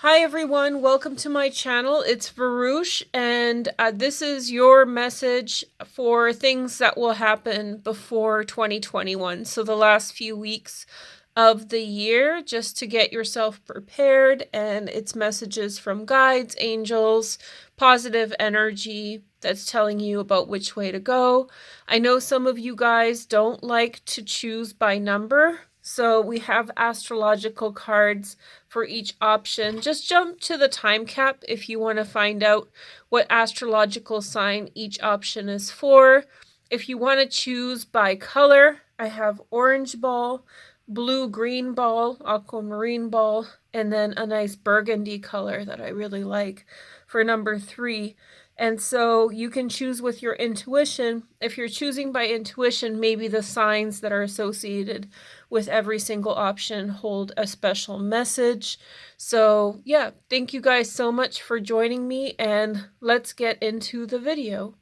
Hi everyone, welcome to my channel. It's Varouche, and this is your message for things that will happen before 2021. So the last few weeks of the year, just to get yourself prepared, and it's messages from guides, angels, positive energy that's telling you about which way to go. I know some of you guys don't like to choose by number, so we have astrological cards for each option. Just jump to the time cap if you want to find out what astrological sign each option is for. If you want to choose by color, I have orange ball, blue-green ball, aquamarine ball, and then a nice burgundy color that I really like for number 3. And so you can choose with your intuition. If you're choosing by intuition, maybe the signs that are associated with every single option hold a special message. So yeah, thank you guys so much for joining me, and let's get into the video.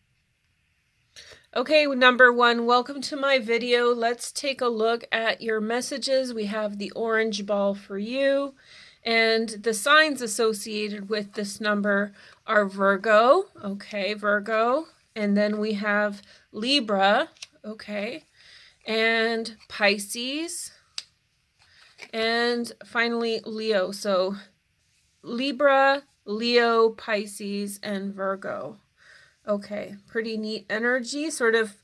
Okay, number 1, welcome to my video. Let's take a look at your messages. We have the orange ball for you, and the signs associated with this number are Virgo, okay, Virgo, and then we have Libra, okay, and Pisces, and finally Leo. So Libra, Leo, Pisces, and Virgo. Okay, pretty neat energy, sort of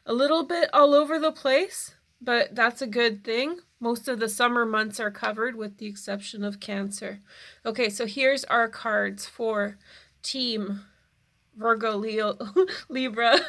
a little bit all over the place, but that's a good thing. Most of the summer months are covered with the exception of Cancer. Okay, so here's our cards for Team Virgo, Leo, Libra,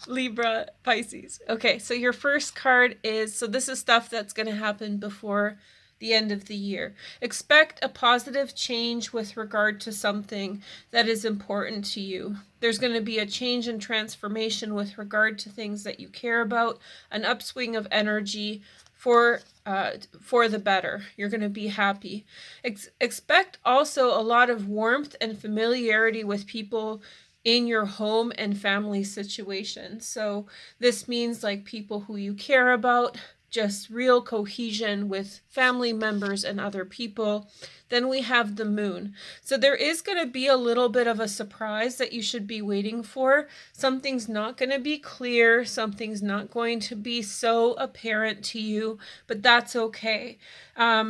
Libra, Pisces. Okay, so your first card is, so this is stuff that's going to happen before the end of the year. Expect a positive change with regard to something that is important to you. There's going to be a change and transformation with regard to things that you care about, an upswing of energy for the better. You're going to be happy. Expect also a lot of warmth and familiarity with people in your home and family situation. So this means like people who you care about, just real cohesion with family members and other people. Then we have the moon. So there is going to be a little bit of a surprise that you should be waiting for. Something's not going to be clear. Something's not going to be so apparent to you, but that's okay.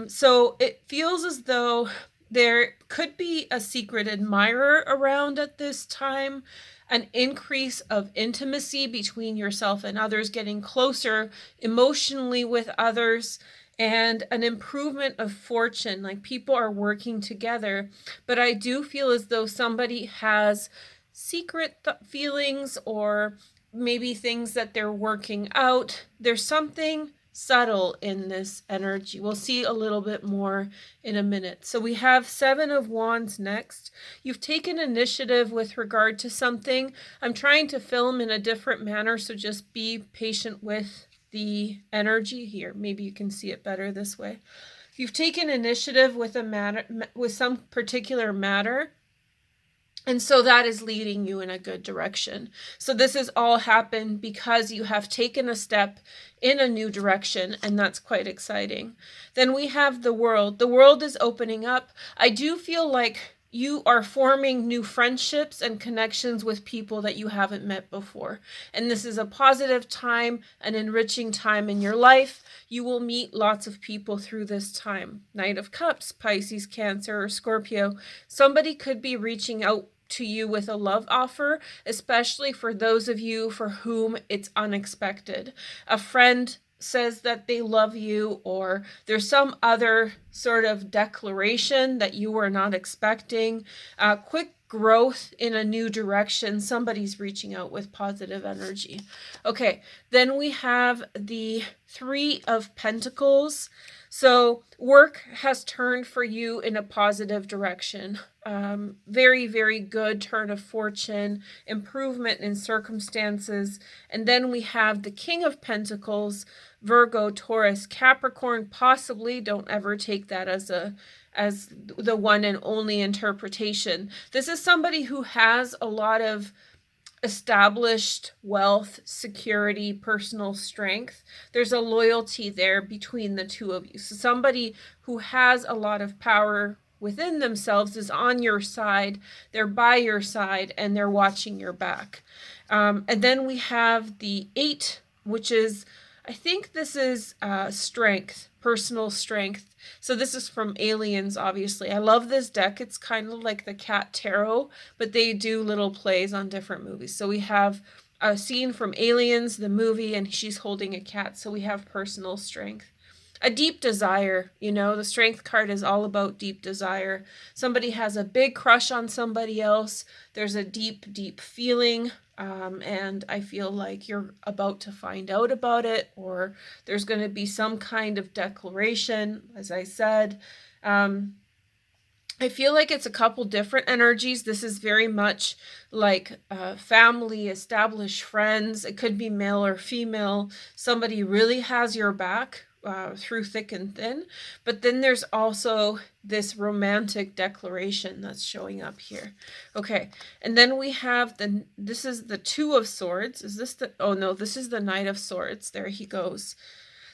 So it feels as though there could be a secret admirer around at this time, an increase of intimacy between yourself and others, getting closer emotionally with others, and an improvement of fortune, like people are working together. But I do feel as though somebody has secret feelings, or maybe things that they're working out. There's something subtle in this energy. We'll see a little bit more in a minute. So we have 7 of Wands next. You've taken initiative with regard to something. I'm trying to film in a different manner, so just be patient with the energy here. Maybe you can see it better this way. You've taken initiative with a matter, with some particular matter, and so that is leading you in a good direction. So this has all happened because you have taken a step in a new direction, and that's quite exciting. Then we have the world. The world is opening up. I do feel like you are forming new friendships and connections with people that you haven't met before. And this is a positive time, an enriching time in your life. You will meet lots of people through this time. Knight of Cups, Pisces, Cancer, or Scorpio. Somebody could be reaching out to you with a love offer, especially for those of you for whom it's unexpected. A friend says that they love you, or there's some other sort of declaration that you were not expecting. Quick growth in a new direction. Somebody's reaching out with positive energy. Okay, then we have the 3 of Pentacles. So work has turned for you in a positive direction. Very, very good turn of fortune, improvement in circumstances. And then we have the King of Pentacles, Virgo, Taurus, Capricorn. Possibly, don't ever take that as the one and only interpretation. This is somebody who has a lot of established wealth, security, personal strength. There's a loyalty there between the two of you. So somebody who has a lot of power within themselves is on your side, they're by your side, and they're watching your back. And then we have the 8, which is, I think this is strength, personal strength. So this is from Aliens, obviously. I love this deck. It's kind of like the Cat Tarot, but they do little plays on different movies. So we have a scene from Aliens, the movie, and she's holding a cat. So we have personal strength. A deep desire, the strength card is all about deep desire. Somebody has a big crush on somebody else. There's a deep, deep feeling, and I feel like you're about to find out about it, or there's going to be some kind of declaration, as I said. I feel like it's a couple different energies. This is very much like family, established friends. It could be male or female. Somebody really has your back through thick and thin. But then there's also this romantic declaration that's showing up here. Okay, and then we have this is the 2 of Swords. Is this the, oh no, this is the Knight of Swords. There he goes.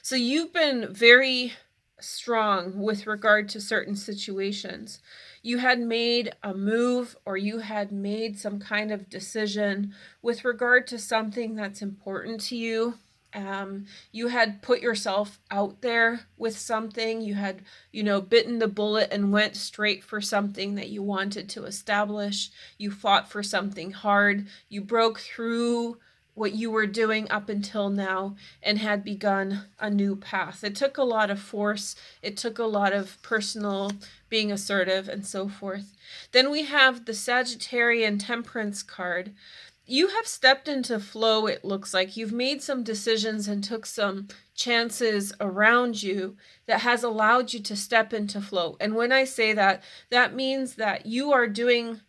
So you've been very strong with regard to certain situations. You had made a move, or you had made some kind of decision with regard to something that's important to you. You had put yourself out there with something. You had, bitten the bullet and went straight for something that you wanted to establish. You fought for something hard. You broke through what you were doing up until now and had begun a new path. It took a lot of force. It took a lot of personal being assertive and so forth. Then we have the Sagittarian Temperance card. You have stepped into flow, it looks like. You've made some decisions and took some chances around you that has allowed you to step into flow. And when I say that, that means that you are doing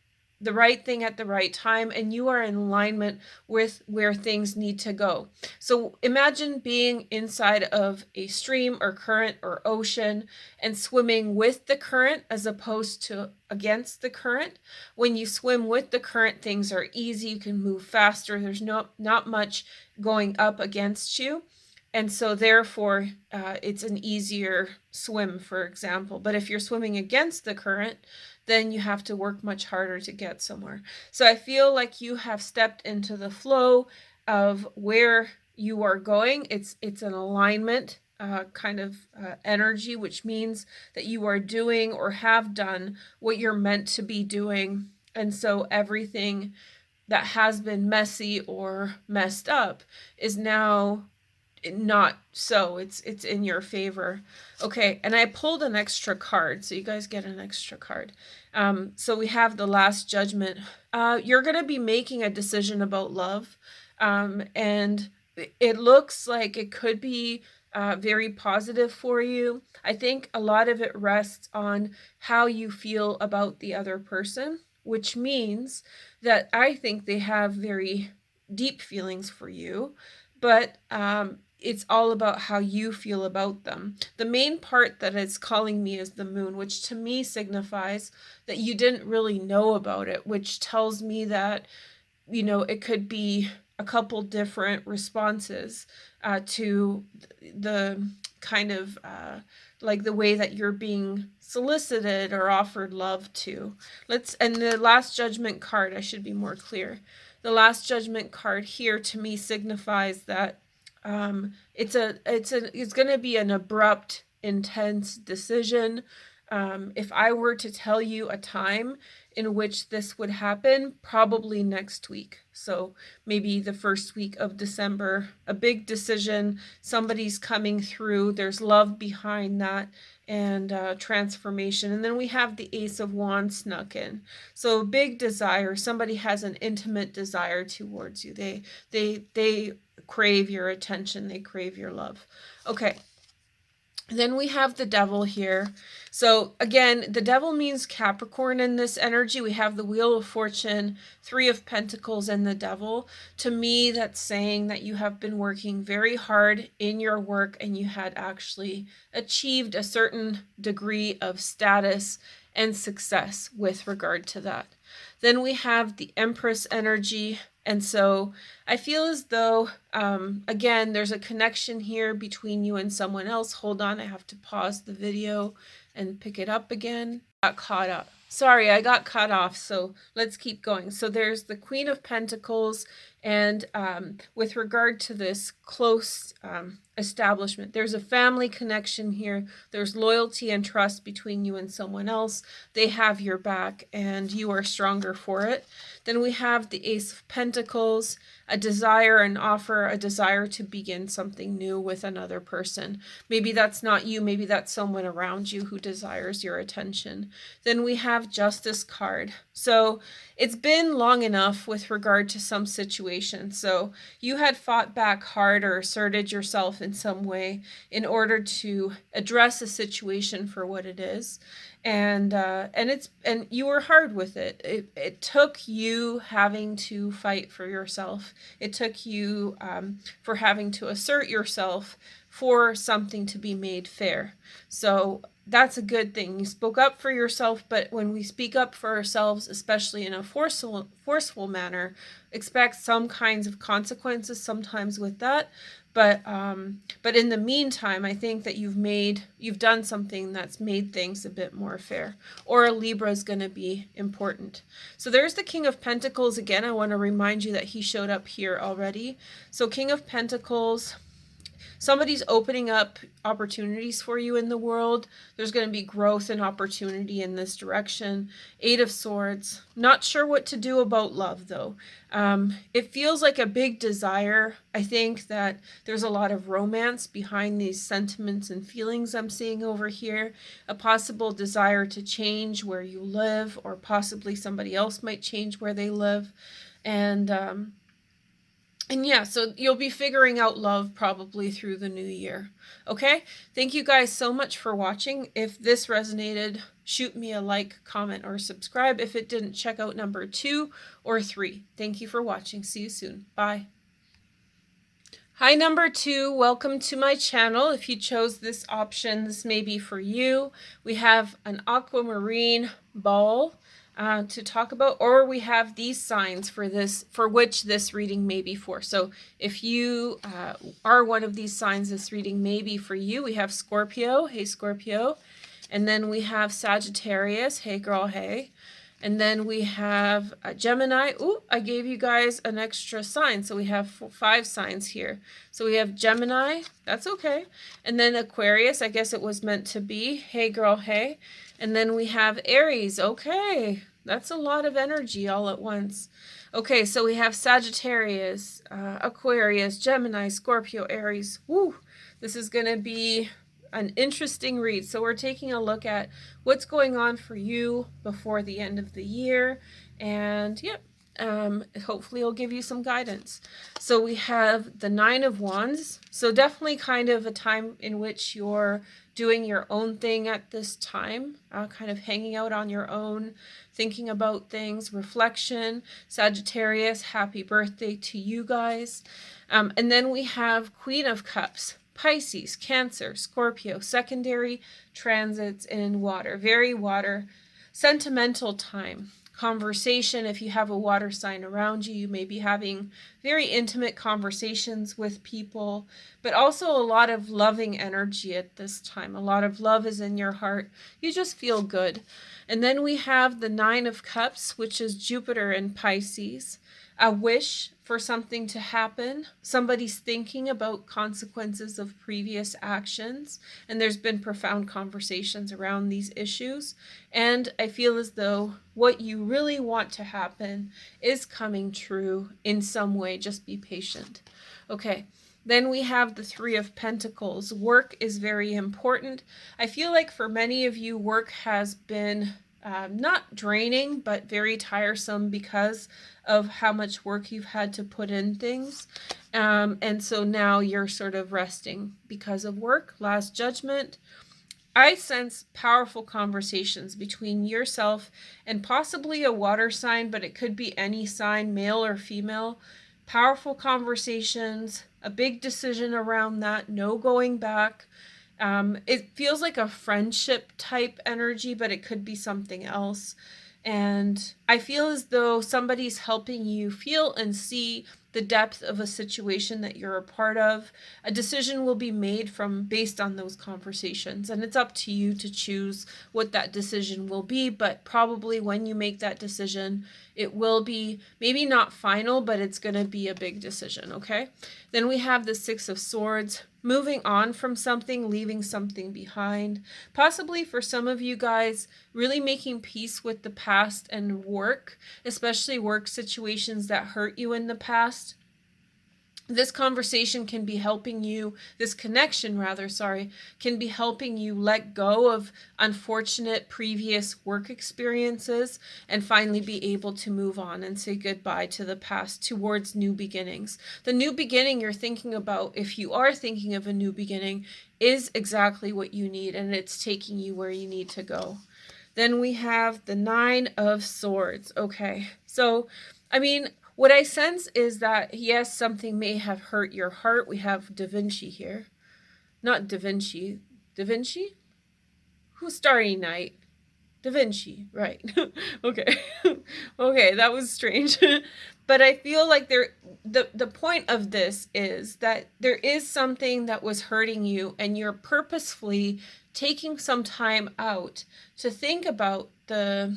the right thing at the right time, and you are in alignment with where things need to go. So imagine being inside of a stream or current or ocean and swimming with the current as opposed to against the current. When you swim with the current, things are easy. You can move faster. There's not much going up against you. And so therefore, it's an easier swim, for example. But if you're swimming against the current, then you have to work much harder to get somewhere. So I feel like you have stepped into the flow of where you are going. It's an alignment kind of energy, which means that you are doing or have done what you're meant to be doing. And so everything that has been messy or messed up is now not so. It's in your favor. Okay, and I pulled an extra card, so you guys get an extra card. So we have the Last Judgment. You're going to be making a decision about love, and it looks like it could be very positive for you. I think a lot of it rests on how you feel about the other person, which means that I think they have very deep feelings for you, but it's all about how you feel about them. The main part that is calling me is the Moon, which to me signifies that you didn't really know about it, which tells me that, it could be a couple different responses to the kind of like the way that you're being solicited or offered love to. And the Last Judgment card, I should be more clear. The Last Judgment card here to me signifies that it's going to be an abrupt, intense decision. If I were to tell you a time in which this would happen, probably next week. So maybe the first week of December, a big decision, somebody's coming through, there's love behind that, and transformation. And then we have the Ace of Wands snuck in. So big desire, somebody has an intimate desire towards you. They crave your attention, they crave your love. Okay. Then we have the Devil here. So again, the Devil means Capricorn in this energy. We have the Wheel of Fortune, 3 of Pentacles, and the Devil. To me, that's saying that you have been working very hard in your work and you had actually achieved a certain degree of status and success with regard to that. Then we have the Empress energy. And so I feel as though, again, there's a connection here between you and someone else. Hold on, I have to pause the video and pick it up again. got caught up. Sorry, I got cut off, so let's keep going. So there's the Queen of Pentacles, and with regard to this close establishment, there's a family connection here. There's loyalty and trust between you and someone else. They have your back, and you are stronger for it. Then we have the Ace of Pentacles, a desire and offer, a desire to begin something new with another person. Maybe that's not you, maybe that's someone around you who desires your attention. Then we have Justice card. So it's been long enough with regard to some situation. So you had fought back hard or asserted yourself in some way in order to address a situation for what it is. And you were hard with it. It took you having to fight for yourself. It took you for having to assert yourself for something to be made fair. So that's a good thing. You spoke up for yourself, but when we speak up for ourselves, especially in a forceful manner, expect some kinds of consequences sometimes with that. But in the meantime, I think that you've done something that's made things a bit more fair. Or a Libra is going to be important. So there's the King of Pentacles again. I want to remind you that he showed up here already. So King of Pentacles, somebody's opening up opportunities for you in the world. There's going to be growth and opportunity in this direction. Eight of Swords. Not sure what to do about love, though. It feels like a big desire. I think that there's a lot of romance behind these sentiments and feelings I'm seeing over here. A possible desire to change where you live, or possibly somebody else might change where they live. And yeah, so you'll be figuring out love probably through the new year. Okay? Thank you guys so much for watching. If this resonated, shoot me a like, comment, or subscribe. If it didn't, check out number 2 or 3. Thank you for watching. See you soon. Bye. Hi, number 2. Welcome to my channel. If you chose this option, this may be for you. We have an aquamarine ball to talk about, or we have these signs for which this reading may be for. So if you are one of these signs, this reading may be for you. We have Scorpio. Hey, Scorpio. And then we have Sagittarius. Hey, girl, hey. And then we have Gemini. Ooh, I gave you guys an extra sign. So we have 5 signs here. So we have Gemini. That's okay. And then Aquarius. I guess it was meant to be. Hey, girl, hey. And then we have Aries. Okay. That's a lot of energy all at once. Okay, so we have Sagittarius, Aquarius, Gemini, Scorpio, Aries. Woo! This is going to be an interesting read. So we're taking a look at what's going on for you before the end of the year. And yep, hopefully it'll give you some guidance. So we have the 9 of Wands. So definitely kind of a time in which you're doing your own thing at this time, kind of hanging out on your own, thinking about things, reflection. Sagittarius, happy birthday to you guys. And then we have Queen of Cups, Pisces, Cancer, Scorpio, secondary transits in water, very water, sentimental time. Conversation, if you have a water sign around you, you may be having very intimate conversations with people, but also a lot of loving energy at this time. A lot of love is in your heart. You just feel good. And then we have the 9 of Cups, which is Jupiter in Pisces. A wish for something to happen. Somebody's thinking about consequences of previous actions, and there's been profound conversations around these issues. And I feel as though what you really want to happen is coming true in some way. Just be patient. Okay. Then we have the 3 of Pentacles. Work is very important. I feel like for many of you, work has been not draining, but very tiresome because of how much work you've had to put in things. And so now you're sort of resting because of work. Last Judgment. I sense powerful conversations between yourself and possibly a water sign, but it could be any sign, male or female. Powerful conversations, a big decision around that, no going back. It feels like a friendship type energy, but it could be something else. And I feel as though somebody's helping you feel and see the depth of a situation that you're a part of. A decision will be made based on those conversations, and it's up to you to choose what that decision will be, but probably when you make that decision, it will be maybe not final, but it's going to be a big decision, okay? Then we have the Six of Swords, moving on from something, leaving something behind. Possibly for some of you guys, really making peace with the past and work, especially work situations that hurt you in the past. This conversation can be helping you, this connection rather, can be helping you let go of unfortunate previous work experiences and finally be able to move on and say goodbye to the past towards new beginnings. The new beginning you're thinking about, if you are thinking of a new beginning, is exactly what you need, and it's taking you where you need to go. Then we have the Nine of Swords. Okay, so, what I sense is that, yes, something may have hurt your heart. We have Da Vinci here. Not Da Vinci. Da Vinci? Who's Starry Night? Da Vinci, right. Okay. Okay, that was strange. But I feel like the point of this is that there is something that was hurting you, and you're purposefully taking some time out to think about the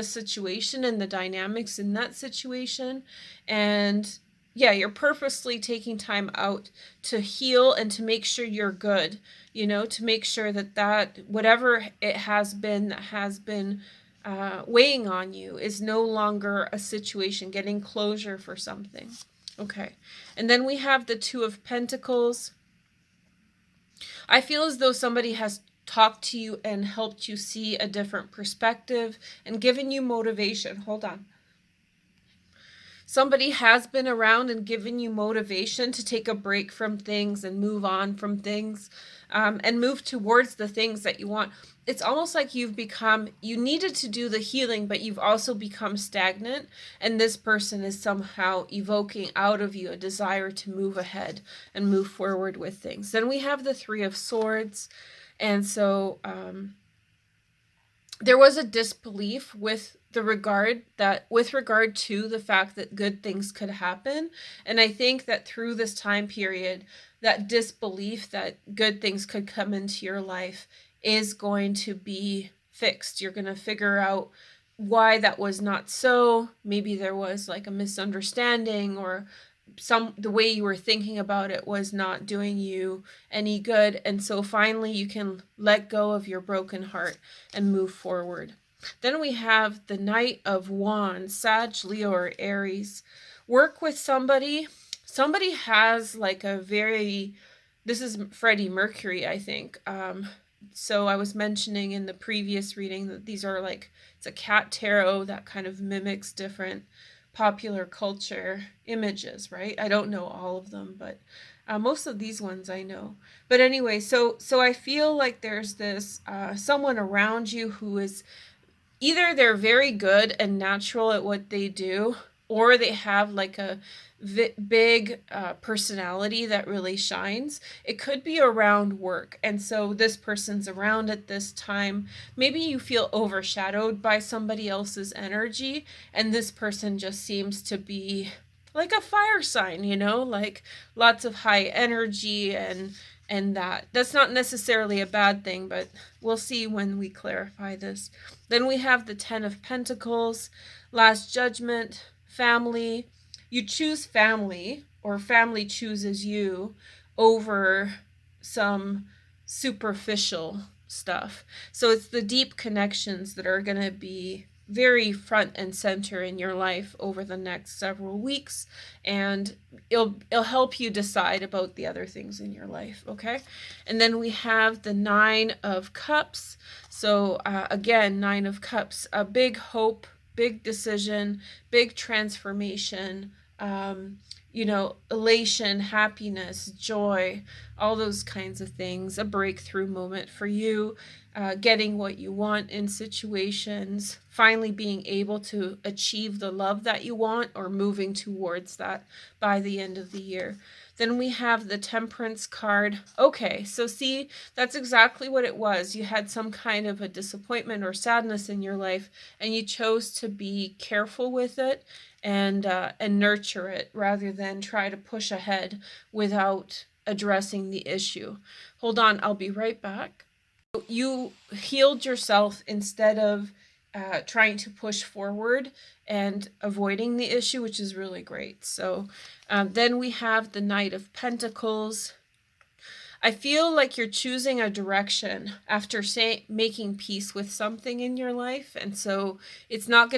situation and the dynamics in that situation. And yeah, you're purposely taking time out to heal and to make sure you're good, to make sure that whatever it has been that has been weighing on you is no longer a situation, getting closure for something. Okay. And then we have the Two of Pentacles. I feel as though somebody has talked to you and helped you see a different perspective and given you motivation. Hold on. Somebody has been around and given you motivation to take a break from things and move on from things, and move towards the things that you want. It's almost like you needed to do the healing, but you've also become stagnant, and this person is somehow evoking out of you a desire to move ahead and move forward with things. Then we have the Three of Swords. And so there was a disbelief with regard to the fact that good things could happen. And I think that through this time period, that disbelief that good things could come into your life is going to be fixed. You're going to figure out why that was not so. Maybe there was like a misunderstanding, or the way you were thinking about it was not doing you any good. And so finally you can let go of your broken heart and move forward. Then we have the Knight of Wands, Sag, Leo, or Aries. Work with somebody. Somebody has like this is Freddie Mercury, I think. So I was mentioning in the previous reading that these are it's a cat tarot that kind of mimics different popular culture images, right? I don't know all of them, but most of these ones I know. But anyway, so I feel like there's this someone around you who is either they're very good and natural at what they do, or they have like a big personality that really shines. It could be around work. And so this person's around at this time. Maybe you feel overshadowed by somebody else's energy, and this person just seems to be like a fire sign, like lots of high energy, and that's not necessarily a bad thing, but we'll see when we clarify this. Then we have the Ten of Pentacles, Last Judgment, family. You choose family, or family chooses you over some superficial stuff. So it's the deep connections that are going to be very front and center in your life over the next several weeks, and it'll help you decide about the other things in your life, okay? And then we have the Nine of Cups. So again, Nine of Cups, a big hope, big decision, big transformation, elation, happiness, joy, all those kinds of things. A breakthrough moment for you, getting what you want in situations, finally being able to achieve the love that you want or moving towards that by the end of the year. Then we have the Temperance card. Okay, so see, that's exactly what it was. You had some kind of a disappointment or sadness in your life, and you chose to be careful with it and nurture it rather than try to push ahead without addressing the issue. Hold on, I'll be right back. You healed yourself instead of trying to push forward and avoiding the issue, which is really great. So then we have the Knight of Pentacles. I feel like you're choosing a direction after making peace with something in your life. And so you're not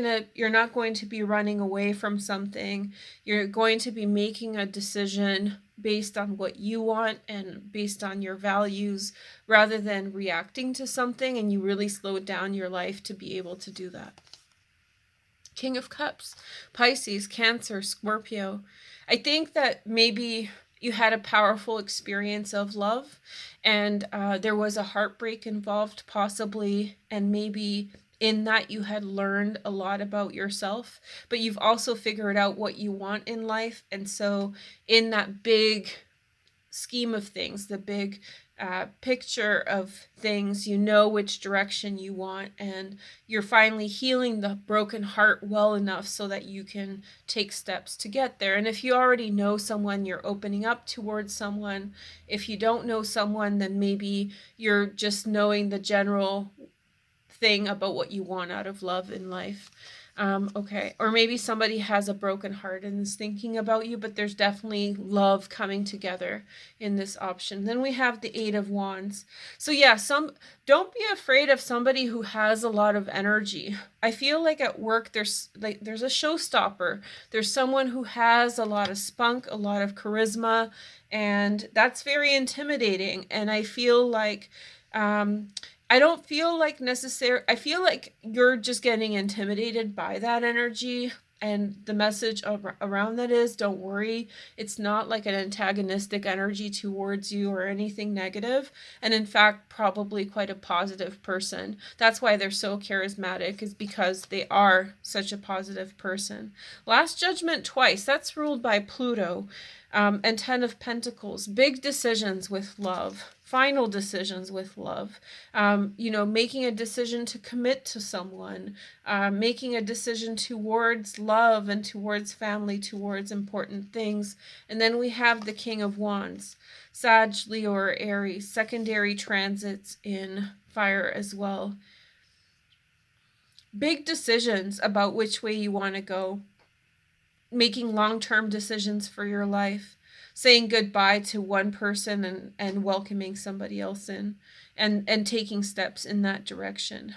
going to be running away from something. You're going to be making a decision based on what you want and based on your values rather than reacting to something, and you really slowed down your life to be able to do that. King of Cups, Pisces, Cancer, Scorpio. I think that maybe you had a powerful experience of love and there was a heartbreak involved possibly, and maybe in that you had learned a lot about yourself, but you've also figured out what you want in life. And so in that big scheme of things, the big picture of things, you know which direction you want, and you're finally healing the broken heart well enough so that you can take steps to get there. And if you already know someone, you're opening up towards someone. If you don't know someone, then maybe you're just knowing the general thing about what you want out of love in life. Okay, or maybe somebody has a broken heart and is thinking about you, but there's definitely love coming together in this option. Then we have the Eight of Wands. So yeah, don't be afraid of somebody who has a lot of energy. I feel like at work there's a showstopper. There's someone who has a lot of spunk, a lot of charisma, and that's very intimidating. And I feel like I don't feel like I feel like you're just getting intimidated by that energy. And the message around that is, don't worry. It's not like an antagonistic energy towards you or anything negative. And in fact, probably quite a positive person. That's why they're so charismatic, is because they are such a positive person. Last Judgment twice. That's ruled by Pluto. And Ten of Pentacles. Big decisions with love. Final decisions with love. Making a decision to commit to someone. Making a decision towards love and towards family, towards important things. And then we have the King of Wands. Sag, Leo, or Aries. Secondary transits in fire as well. Big decisions about which way you want to go. Making long-term decisions for your life, saying goodbye to one person and welcoming somebody else in, and taking steps in that direction.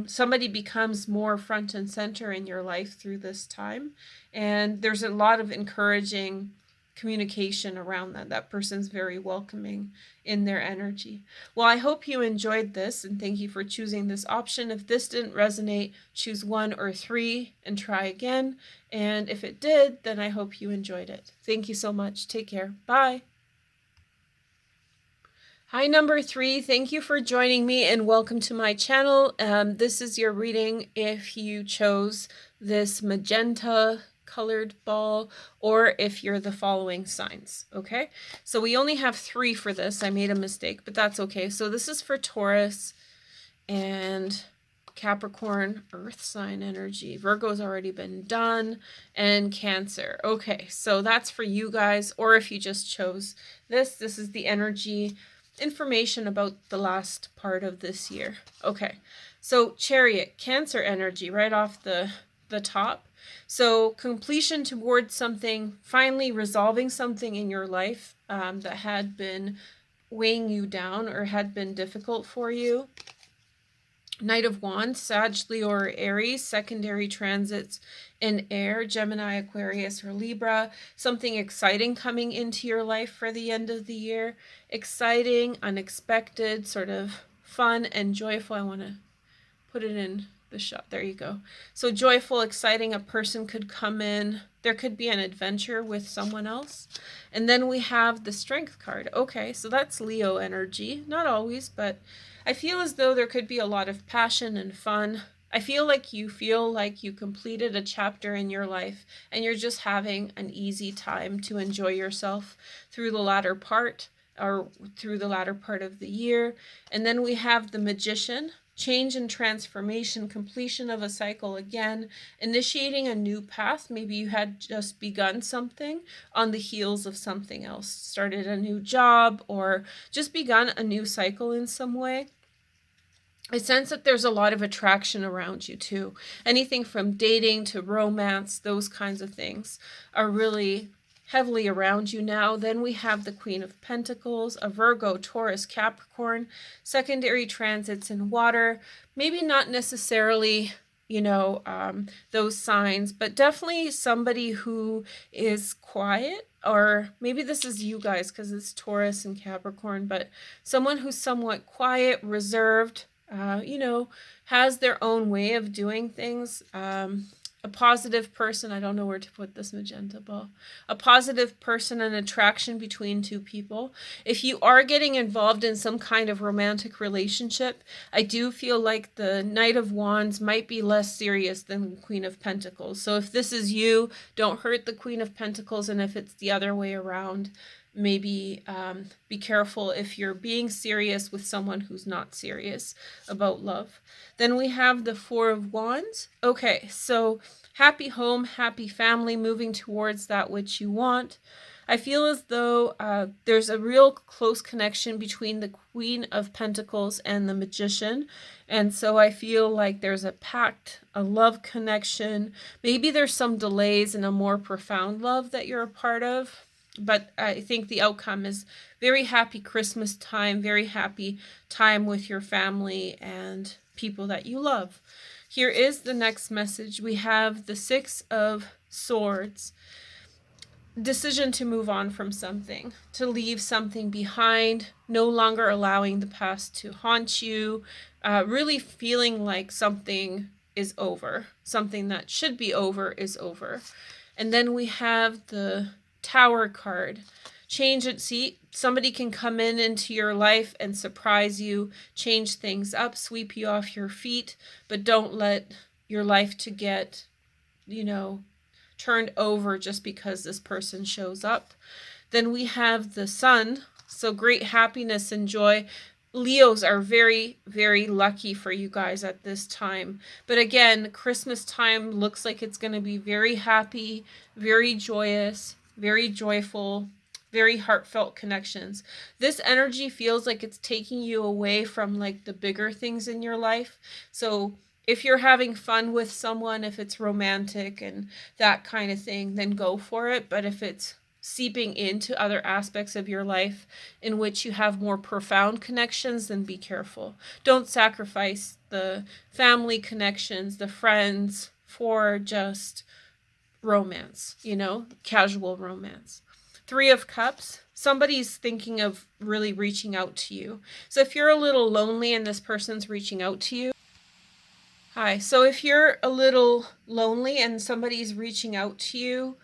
Somebody becomes more front and center in your life through this time, and there's a lot of encouraging communication around that. That person's very welcoming in their energy. Well, I hope you enjoyed this, and thank you for choosing this option. If this didn't resonate, choose 1 or 3 and try again. And if it did, then I hope you enjoyed it. Thank you so much. Take care. Bye. Hi, number 3. Thank you for joining me and welcome to my channel. This is your reading if you chose this magenta colored ball, or if you're the following signs. Okay, so we only have 3 for this. I made a mistake, but that's okay. So this is for Taurus and Capricorn, earth sign energy. Virgo's already been done, and Cancer. Okay, so that's for you guys, or if you just chose this is the energy information about the last part of this year. Okay, so Chariot, Cancer energy right off the top. So completion towards something, finally resolving something in your life that had been weighing you down or had been difficult for you. Knight of Wands, Sag, Leo, or Aries. Secondary transits in air, Gemini, Aquarius, or Libra. Something exciting coming into your life for the end of the year. Exciting, unexpected, sort of fun and joyful. I want to put it in the shot. There you go. So joyful, exciting. A person could come in. There could be an adventure with someone else. And then we have the Strength card. Okay, so that's Leo energy. Not always, but I feel as though there could be a lot of passion and fun. I feel like you completed a chapter in your life and you're just having an easy time to enjoy yourself through the latter part of the year. And then we have the Magician, change and transformation, completion of a cycle again, initiating a new path. Maybe you had just begun something on the heels of something else, started a new job or just begun a new cycle in some way. I sense that there's a lot of attraction around you too. Anything from dating to romance, those kinds of things are really heavily around you now. Then we have the Queen of Pentacles, a Virgo, Taurus, Capricorn, secondary transits in water. Maybe not necessarily, those signs, but definitely somebody who is quiet. Or maybe this is you guys because it's Taurus and Capricorn, but someone who's somewhat quiet, reserved, has their own way of doing things. A positive person, I don't know where to put this magenta ball. A positive person, an attraction between two people. If you are getting involved in some kind of romantic relationship, I do feel like the Knight of Wands might be less serious than the Queen of Pentacles. So if this is you, don't hurt the Queen of Pentacles, and if it's the other way around, maybe be careful if you're being serious with someone who's not serious about love. Then we have the Four of Wands. Okay, so happy home, happy family, moving towards that which you want. I feel as though there's a real close connection between the Queen of Pentacles and the Magician. And so I feel like there's a pact, a love connection. Maybe there's some delays in a more profound love that you're a part of. But I think the outcome is very happy Christmas time, very happy time with your family and people that you love. Here is the next message. We have the Six of Swords. Decision to move on from something, to leave something behind, no longer allowing the past to haunt you, really feeling like something is over. Something that should be over is over. And then we have the Tower card. Change it. See, somebody can come into your life and surprise you, change things up, sweep you off your feet, but don't let your life to get, turned over just because this person shows up. Then we have the Sun. So great happiness and joy. Leos are very, very lucky for you guys at this time. But again, Christmas time looks like it's going to be very happy, very joyous, very joyful, very heartfelt connections. This energy feels like it's taking you away from like the bigger things in your life. So if you're having fun with someone, if it's romantic and that kind of thing, then go for it. But if it's seeping into other aspects of your life in which you have more profound connections, then be careful. Don't sacrifice the family connections, the friends, for just romance, casual romance. Three of Cups. Somebody's thinking of really reaching out to you. So if you're a little lonely and this person's reaching out to you, hi. So if you're a little lonely and somebody's reaching out to you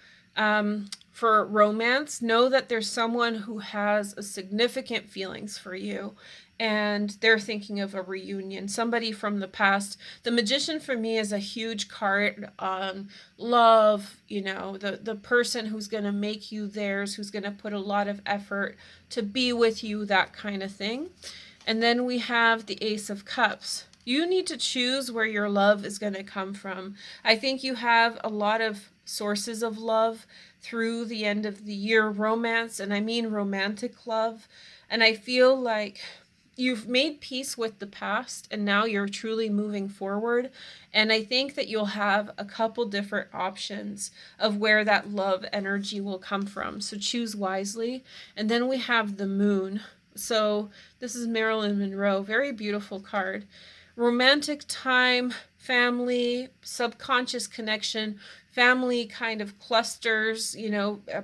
for romance, know that there's someone who has a significant feelings for you and they're thinking of a reunion, somebody from the past. The Magician for me is a huge card on love, the person who's going to make you theirs, who's going to put a lot of effort to be with you, that kind of thing. And then we have the Ace of Cups. You need to choose where your love is going to come from. I think you have a lot of sources of love through the end of the year, romance, and I mean romantic love. And I feel like you've made peace with the past and now you're truly moving forward. And I think that you'll have a couple different options of where that love energy will come from. So choose wisely. And then we have the Moon. So this is Marilyn Monroe. Very beautiful card. Romantic time, family, subconscious connection, family kind of clusters,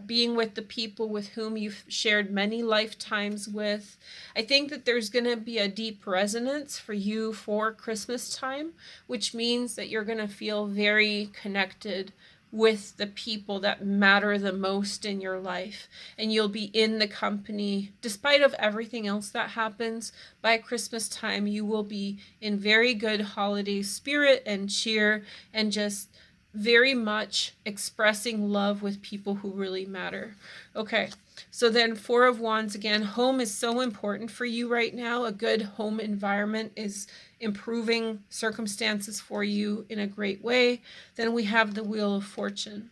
being with the people with whom you've shared many lifetimes with. I think that there's going to be a deep resonance for you for Christmas time, which means that you're going to feel very connected with the people that matter the most in your life, and you'll be in the company despite of everything else that happens. By Christmas time, you will be in very good holiday spirit and cheer, and just very much expressing love with people who really matter. Okay, so then Four of Wands again. Home is so important for you right now. A good home environment is improving circumstances for you in a great way. Then we have the Wheel of Fortune.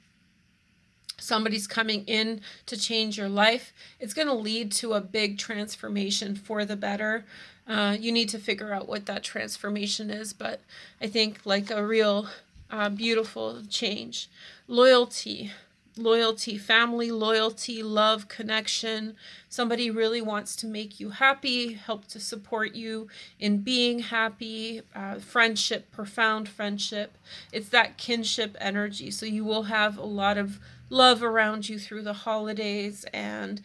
Somebody's coming in to change your life. It's going to lead to a big transformation for the better. You need to figure out what that transformation is, but I think like a real beautiful change. Loyalty, family loyalty, love, connection. Somebody really wants to make you happy, help to support you in being happy. Friendship, profound friendship. It's that kinship energy. So you will have a lot of love around you through the holidays, and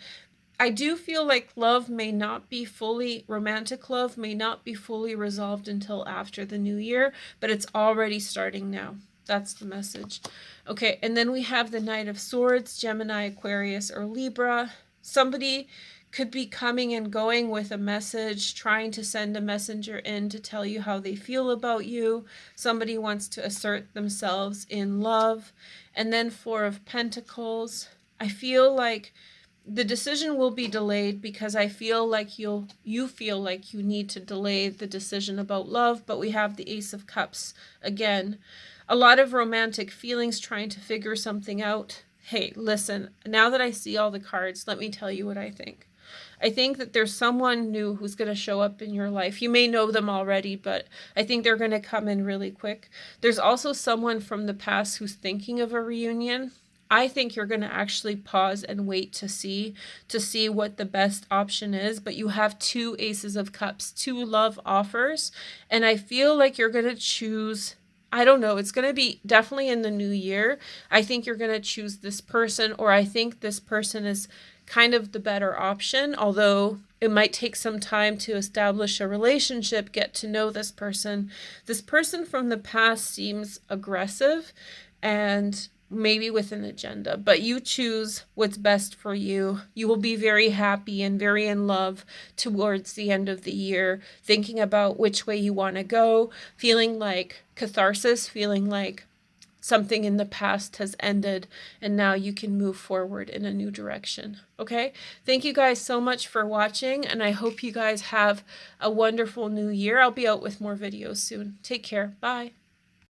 I do feel like love may not be fully, romantic love may not be fully resolved until after the new year, but it's already starting now. That's the message. Okay, and then we have the Knight of Swords, Gemini, Aquarius, or Libra. Somebody could be coming and going with a message, trying to send a messenger in to tell you how they feel about you. Somebody wants to assert themselves in love. And then Four of Pentacles. I feel like the decision will be delayed because I feel like you feel like you need to delay the decision about love, but we have the Ace of Cups again. A lot of romantic feelings, trying to figure something out. Hey, listen, now that I see all the cards, let me tell you what I think. I think that there's someone new who's going to show up in your life. You may know them already, but I think they're going to come in really quick. There's also someone from the past who's thinking of a reunion. I think you're going to actually pause and wait to see what the best option is. But you have two Aces of Cups, two love offers. And I feel like you're going to choose, I don't know, it's going to be definitely in the new year. I think you're going to choose this person, or I think this person is kind of the better option, although it might take some time to establish a relationship, get to know this person. This person from the past seems aggressive and maybe with an agenda, but you choose what's best for you. You will be very happy and very in love towards the end of the year, thinking about which way you want to go, feeling like catharsis, feeling like something in the past has ended and now you can move forward in a new direction. Okay? Thank you guys so much for watching, and I hope you guys have a wonderful new year. I'll be out with more videos soon. Take care. Bye.